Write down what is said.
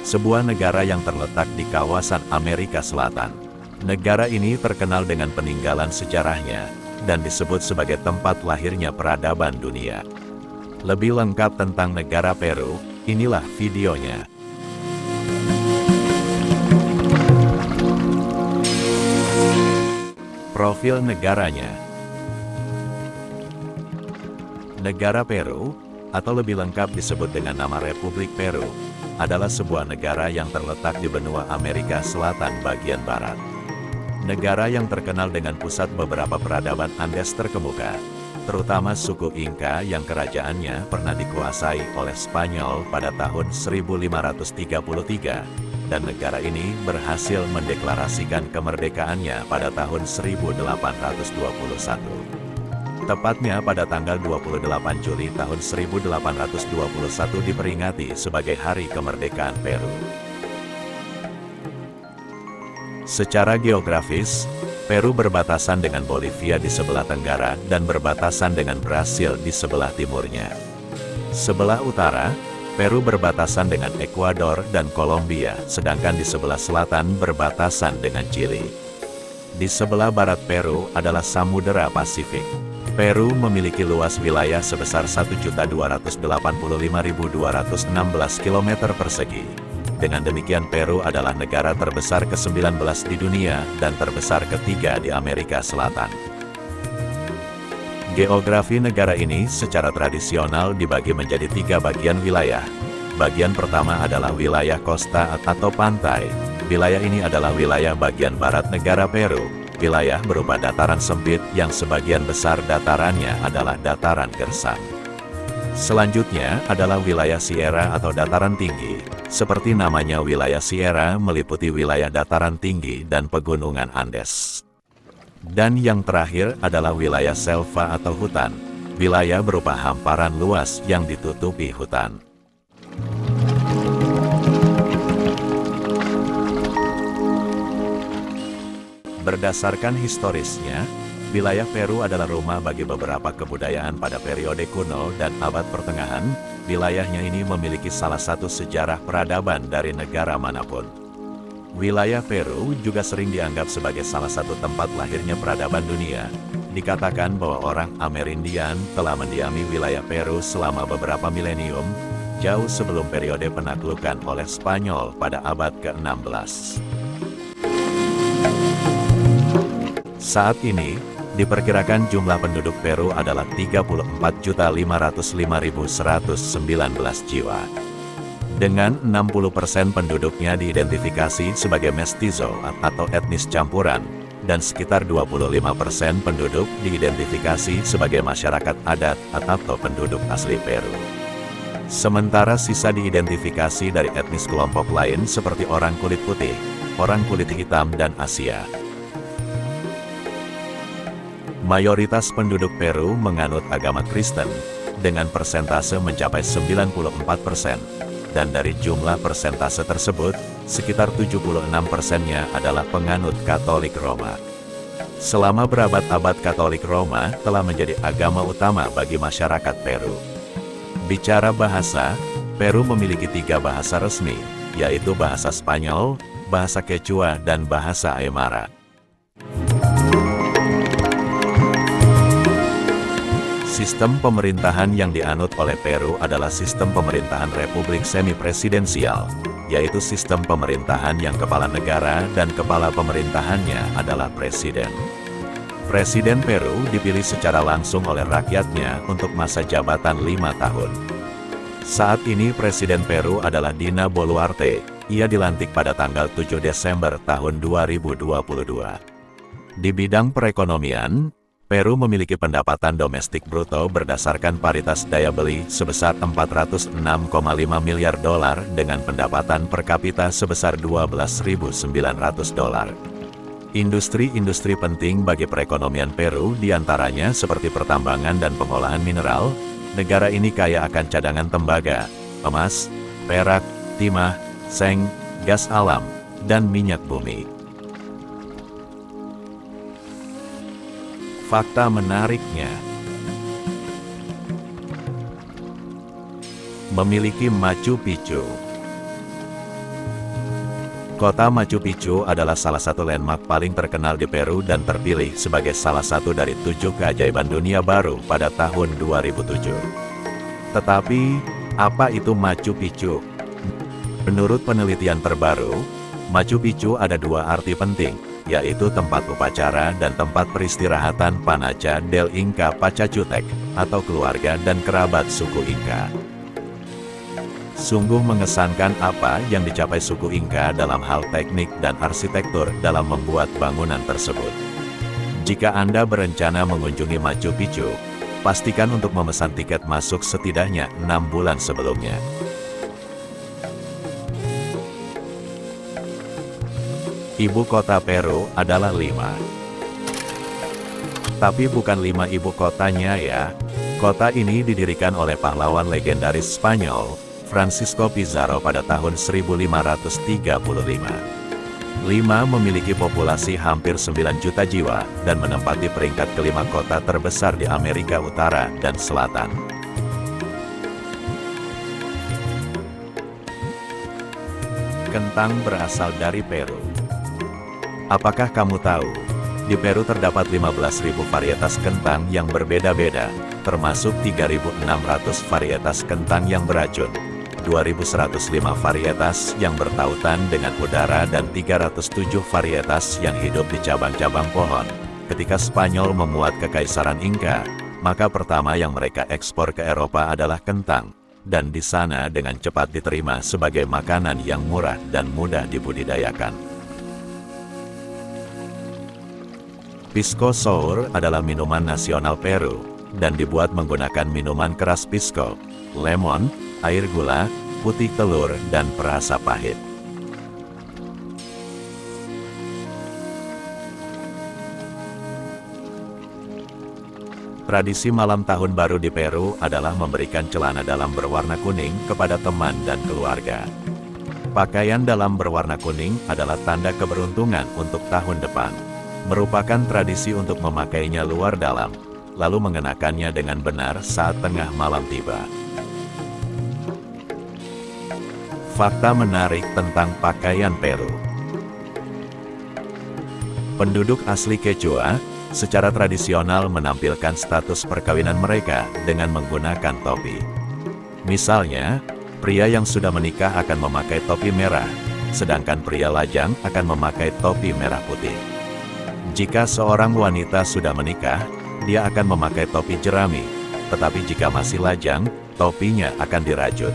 sebuah negara yang terletak di kawasan Amerika Selatan. Negara ini terkenal dengan peninggalan sejarahnya, dan disebut sebagai tempat lahirnya peradaban dunia. Lebih lengkap tentang negara Peru, inilah videonya. Profil negaranya. Negara Peru, atau lebih lengkap disebut dengan nama Republik Peru, adalah sebuah negara yang terletak di benua Amerika Selatan bagian barat. Negara yang terkenal dengan pusat beberapa peradaban Andes terkemuka, terutama suku Inca yang kerajaannya pernah dikuasai oleh Spanyol pada tahun 1533, dan negara ini berhasil mendeklarasikan kemerdekaannya pada tahun 1821. Tepatnya pada tanggal 28 Juli tahun 1821 diperingati sebagai Hari Kemerdekaan Peru. Secara geografis, Peru berbatasan dengan Bolivia di sebelah tenggara dan berbatasan dengan Brasil di sebelah timurnya. Sebelah utara, Peru berbatasan dengan Ekuador dan Kolombia, sedangkan di sebelah selatan berbatasan dengan Chili. Di sebelah barat Peru adalah Samudera Pasifik. Peru memiliki luas wilayah sebesar 1.285.216 km persegi. Dengan demikian Peru adalah negara terbesar ke-19 di dunia dan terbesar ketiga di Amerika Selatan. Geografi negara ini secara tradisional dibagi menjadi 3 bagian wilayah. Bagian pertama adalah wilayah kosta atau pantai. Wilayah ini adalah wilayah bagian barat negara Peru. Wilayah berupa dataran sempit yang sebagian besar datarannya adalah dataran gersang. Selanjutnya adalah wilayah Sierra atau dataran tinggi. Seperti namanya, wilayah Sierra meliputi wilayah dataran tinggi dan pegunungan Andes. Dan yang terakhir adalah wilayah selva atau hutan, wilayah berupa hamparan luas yang ditutupi hutan. Berdasarkan historisnya, wilayah Peru adalah rumah bagi beberapa kebudayaan pada periode kuno dan abad pertengahan. Wilayahnya ini memiliki salah satu sejarah peradaban dari negara manapun. Wilayah Peru juga sering dianggap sebagai salah satu tempat lahirnya peradaban dunia. Dikatakan bahwa orang Amerindian telah mendiami wilayah Peru selama beberapa milenium, jauh sebelum periode penaklukan oleh Spanyol pada abad ke-16. Saat ini, diperkirakan jumlah penduduk Peru adalah 34.505.119 jiwa. Dengan 60% penduduknya diidentifikasi sebagai mestizo atau etnis campuran, dan sekitar 25% penduduk diidentifikasi sebagai masyarakat adat atau penduduk asli Peru. Sementara sisa diidentifikasi dari etnis kelompok lain seperti orang kulit putih, orang kulit hitam dan Asia. Mayoritas penduduk Peru menganut agama Kristen, dengan persentase mencapai 94%. Dan dari jumlah persentase tersebut, sekitar 76%-nya adalah penganut Katolik Roma. Selama berabad-abad Katolik Roma telah menjadi agama utama bagi masyarakat Peru. Bicara bahasa, Peru memiliki 3 bahasa resmi, yaitu bahasa Spanyol, bahasa Quechua, dan bahasa Aymara. Sistem pemerintahan yang dianut oleh Peru adalah sistem pemerintahan republik semi-presidensial, yaitu sistem pemerintahan yang kepala negara dan kepala pemerintahannya adalah presiden. Presiden Peru dipilih secara langsung oleh rakyatnya untuk masa jabatan 5 tahun. Saat ini Presiden Peru adalah Dina Boluarte. Ia dilantik pada tanggal 7 Desember tahun 2022. Di bidang perekonomian, Peru memiliki pendapatan domestik bruto berdasarkan paritas daya beli sebesar 406,5 miliar dolar dengan pendapatan per kapita sebesar 12.900 dolar. Industri-industri penting bagi perekonomian Peru diantaranya seperti pertambangan dan pengolahan mineral. Negara ini kaya akan cadangan tembaga, emas, perak, timah, seng, gas alam, dan minyak bumi. Fakta menariknya, memiliki Machu Picchu. Kota Machu Picchu adalah salah satu landmark paling terkenal di Peru dan terpilih sebagai salah satu dari 7 keajaiban dunia baru pada tahun 2007. Tetapi, apa itu Machu Picchu? Menurut penelitian terbaru, Machu Picchu ada 2 arti penting, yaitu tempat upacara dan tempat peristirahatan Panacha del Inca Pachacutec, atau keluarga dan kerabat suku Inca. Sungguh mengesankan apa yang dicapai suku Inca dalam hal teknik dan arsitektur dalam membuat bangunan tersebut. Jika Anda berencana mengunjungi Machu Picchu, pastikan untuk memesan tiket masuk setidaknya 6 bulan sebelumnya. Ibu kota Peru adalah Lima. Tapi bukan 5 ibu kotanya ya. Kota ini didirikan oleh pahlawan legendaris Spanyol, Francisco Pizarro pada tahun 1535. Lima memiliki populasi hampir 9 juta jiwa dan menempati peringkat kelima kota terbesar di Amerika Utara dan Selatan. Kentang berasal dari Peru. Apakah kamu tahu? Di Peru terdapat 15.000 varietas kentang yang berbeda-beda, termasuk 3.600 varietas kentang yang beracun, 2.105 varietas yang bertautan dengan udara dan 307 varietas yang hidup di cabang-cabang pohon. Ketika Spanyol memuat kekaisaran Inca, maka pertama yang mereka ekspor ke Eropa adalah kentang, dan di sana dengan cepat diterima sebagai makanan yang murah dan mudah dibudidayakan. Pisco Sour adalah minuman nasional Peru, dan dibuat menggunakan minuman keras pisco, lemon, air gula, putih telur, dan perasa pahit. Tradisi malam tahun baru di Peru adalah memberikan celana dalam berwarna kuning kepada teman dan keluarga. Pakaian dalam berwarna kuning adalah tanda keberuntungan untuk tahun depan. Merupakan tradisi untuk memakainya luar dalam, lalu mengenakannya dengan benar saat tengah malam tiba. Fakta menarik tentang pakaian Peru. Penduduk asli Quechua secara tradisional menampilkan status perkawinan mereka dengan menggunakan topi. Misalnya, pria yang sudah menikah akan memakai topi merah, sedangkan pria lajang akan memakai topi merah putih. Jika seorang wanita sudah menikah, dia akan memakai topi jerami, tetapi jika masih lajang, topinya akan dirajut.